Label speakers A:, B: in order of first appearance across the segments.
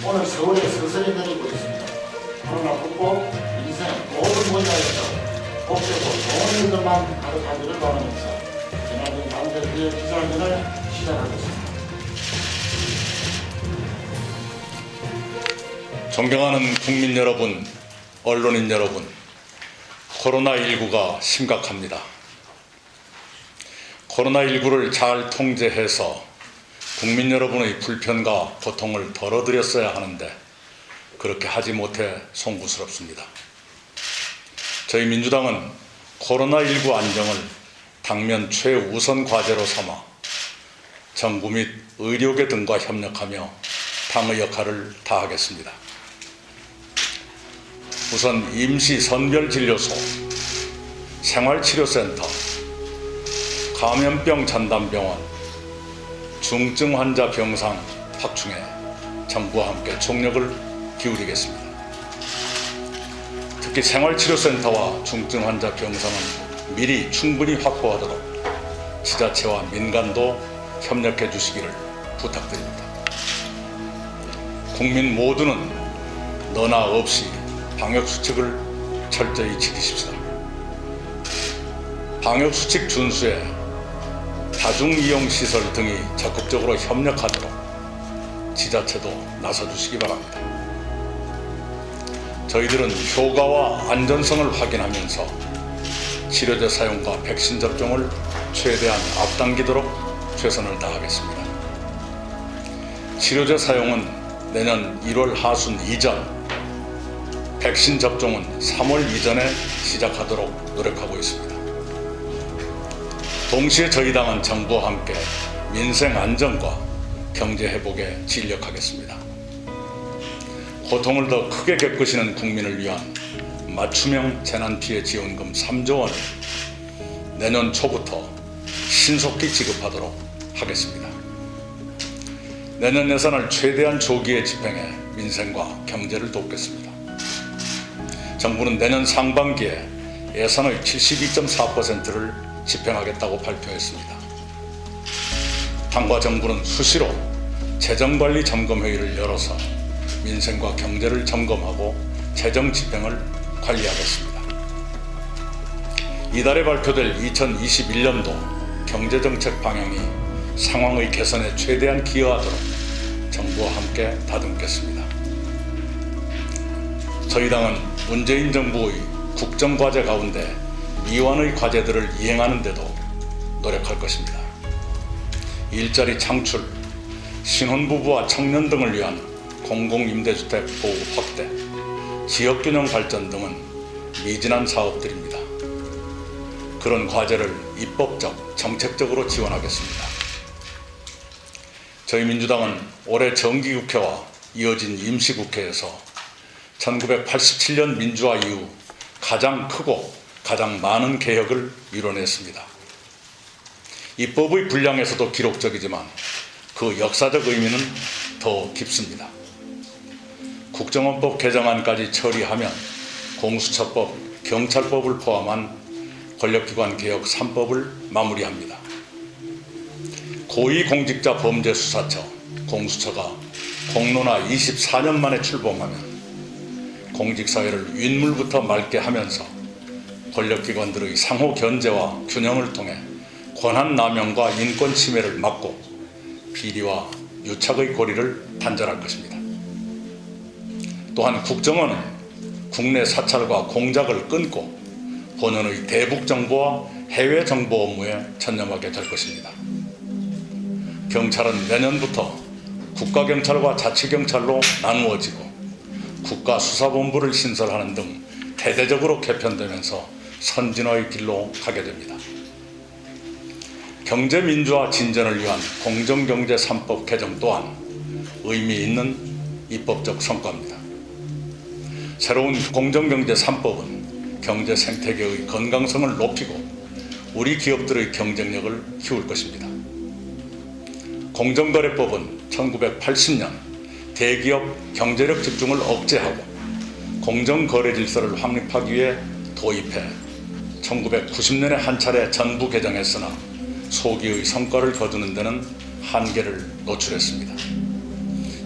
A: 오늘 서울에 서서히 내리고 있습니다. 코로나 극복, 인생 모든 분야에서 복되고 좋은 일들만 가득하기를 바라면서 지난주 남들기의 기자회견을 시작하겠습니다.
B: 존경하는 국민 여러분, 언론인 여러분, 코로나19가 심각합니다. 코로나19를 잘 통제해서 국민 여러분의 불편과 고통을 덜어드렸어야 하는데 그렇게 하지 못해 송구스럽습니다. 저희 민주당은 코로나19 안정을 당면 최우선 과제로 삼아 정부 및 의료계 등과 협력하며 당의 역할을 다하겠습니다. 우선 임시선별진료소, 생활치료센터, 감염병 전담병원, 중증 환자 병상 확충에 정부와 함께 총력을 기울이겠습니다. 특히 생활치료센터와 중증 환자 병상은 미리 충분히 확보하도록 지자체와 민간도 협력해 주시기를 부탁드립니다. 국민 모두는 너나 없이 방역수칙을 철저히 지키십시오. 방역수칙 준수에 다중이용시설 등이 적극적으로 협력하도록 지자체도 나서주시기 바랍니다. 저희들은 효과와 안전성을 확인하면서 치료제 사용과 백신 접종을 최대한 앞당기도록 최선을 다하겠습니다. 치료제 사용은 내년 1월 하순 이전, 백신 접종은 3월 이전에 시작하도록 노력하고 있습니다. 동시에 저희 당은 정부와 함께 민생 안정과 경제 회복에尽力하겠습니다. 고통을 더 크게 겪으시는 국민을 위한 맞춤형 재난피해 지원금 3조 원을 내년 초부터 신속히 지급하도록 하겠습니다. 내년 예산을 최대한 조기에 집행해 민생과 경제를 돕겠습니다. 정부는 내년 상반기에 예산의 72.4%를 집행하겠다고 발표했습니다. 당과 정부는 수시로 재정관리 점검회의를 열어서 민생과 경제를 점검하고 재정 집행을 관리하겠습니다. 이달에 발표될 2021년도 경제정책 방향이 상황의 개선에 최대한 기여하도록 정부와 함께 다듬겠습니다. 저희 당은 문재인 정부의 국정과제 가운데 미완의 과제들을 이행하는 데도 노력할 것입니다. 일자리 창출, 신혼부부와 청년 등을 위한 공공임대주택 보호 확대, 지역균형 발전 등은 미진한 사업들입니다. 그런 과제를 입법적, 정책적으로 지원하겠습니다. 저희 민주당은 올해 정기국회와 이어진 임시국회에서 1987년 민주화 이후 가장 크고 가장 많은 개혁을 이뤄냈습니다. 입법의 분량에서도 기록적이지만 그 역사적 의미는 더 깊습니다. 국정원법 개정안까지 처리하면 공수처법, 경찰법을 포함한 권력기관 개혁 3법을 마무리합니다. 고위공직자범죄수사처, 공수처가 공론화 24년 만에 출범하면 공직사회를 윗물부터 맑게 하면서 권력기관들의 상호 견제와 균형을 통해 권한 남용과 인권 침해를 막고 비리와 유착의 고리를 단절할 것입니다. 또한 국정원은 국내 사찰과 공작을 끊고 본연의 대북 정보와 해외 정보 업무에 전념하게 될 것입니다. 경찰은 내년부터 국가경찰과 자치경찰로 나누어지고 국가수사본부를 신설하는 등 대대적으로 개편되면서 선진화의 길로 가게 됩니다. 경제민주화 진전을 위한 공정경제 3법 개정 또한 의미 있는 입법적 성과입니다. 새로운 공정경제 3법은 경제 생태계의 건강성을 높이고 우리 기업들의 경쟁력을 키울 것입니다. 공정거래법은 1980년 대기업 경제력 집중을 억제하고 공정거래 질서를 확립하기 위해 도입해 1990년에 한 차례 전부 개정했으나 소기의 성과를 거두는 데는 한계를 노출했습니다.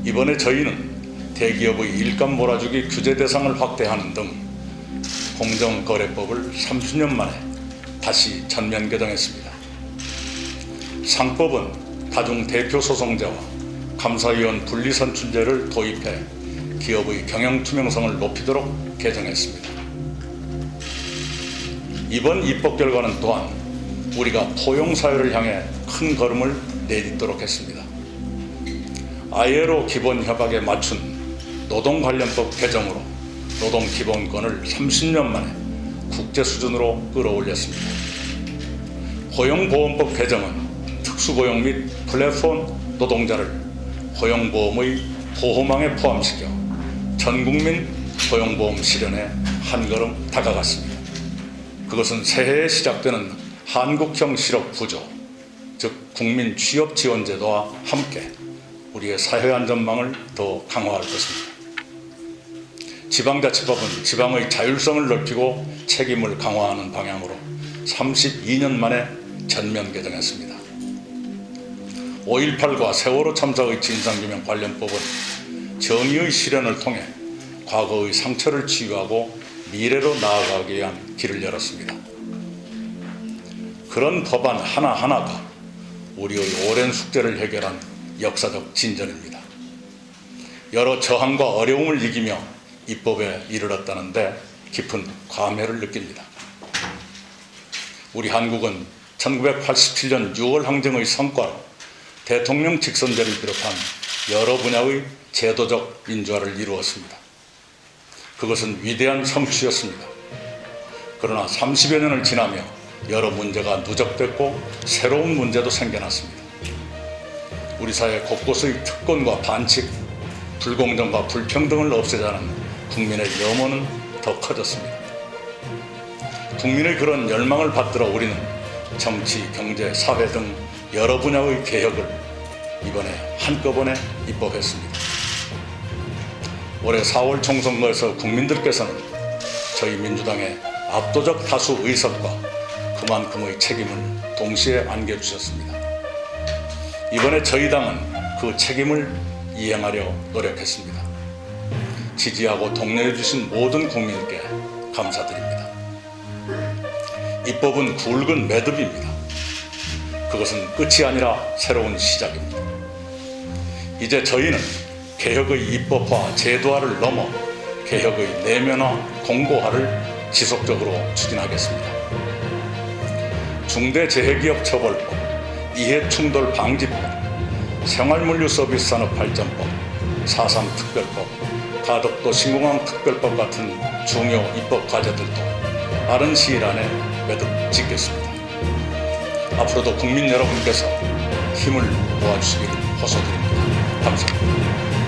B: 이번에 저희는 대기업의 일감 몰아주기 규제 대상을 확대하는 등 공정거래법을 30년 만에 다시 전면 개정했습니다. 상법은 다중 대표 소송제와 감사위원 분리선출제를 도입해 기업의 경영 투명성을 높이도록 개정했습니다. 이번 입법 결과는 또한 우리가 포용사회를 향해 큰 걸음을 내딛도록 했습니다. ILO 기본협약에 맞춘 노동관련법 개정으로 노동기본권을 30년 만에 국제 수준으로 끌어올렸습니다. 고용보험법 개정은 특수고용 및 플랫폼 노동자를 고용보험의 보호망에 포함시켜 전국민 고용보험 실현에 한 걸음 다가갔습니다. 그것은 새해에 시작되는 한국형 실업 구조, 즉 국민 취업 지원 제도와 함께 우리의 사회 안전망을 더 강화할 것입니다. 지방자치법은 지방의 자율성을 넓히고 책임을 강화하는 방향으로 32년 만에 전면 개정했습니다. 5.18과 세월호 참사의 진상규명 관련법은 정의의 실현을 통해 과거의 상처를 치유하고 미래로 나아가기 위한 길을 열었습니다. 그런 법안 하나하나가 우리의 오랜 숙제를 해결한 역사적 진전입니다. 여러 저항과 어려움을 이기며 입법에 이르렀다는데 깊은 감회를 느낍니다. 우리 한국은 1987년 6월 항쟁의 성과로 대통령 직선제를 비롯한 여러 분야의 제도적 민주화를 이루었습니다. 그것은 위대한 성취였습니다. 그러나 30여 년을 지나며 여러 문제가 누적됐고 새로운 문제도 생겨났습니다. 우리 사회 곳곳의 특권과 반칙, 불공정과 불평등을 없애자는 국민의 염원은 더 커졌습니다. 국민의 그런 열망을 받들어 우리는 정치, 경제, 사회 등 여러 분야의 개혁을 이번에 한꺼번에 입법했습니다. 올해 4월 총선거에서 국민들께서는 저희 민주당의 압도적 다수 의석과 그만큼의 책임을 동시에 안겨주셨습니다. 이번에 저희 당은 그 책임을 이행하려 노력했습니다. 지지하고 독려해 주신 모든 국민께 감사드립니다. 입법은 굵은 매듭입니다. 그것은 끝이 아니라 새로운 시작입니다. 이제 저희는 개혁의 입법화, 제도화를 넘어 개혁의 내면화, 공고화를 지속적으로 추진하겠습니다. 중대재해기업 처벌법, 이해충돌 방지법, 생활물류서비스산업발전법, 4.3 특별법, 가덕도 신공항 특별법 같은 중요 입법 과제들도 빠른 시일 안에 매듭 짓겠습니다. 앞으로도 국민 여러분께서 힘을 모아주시기를 호소드립니다. 감사합니다.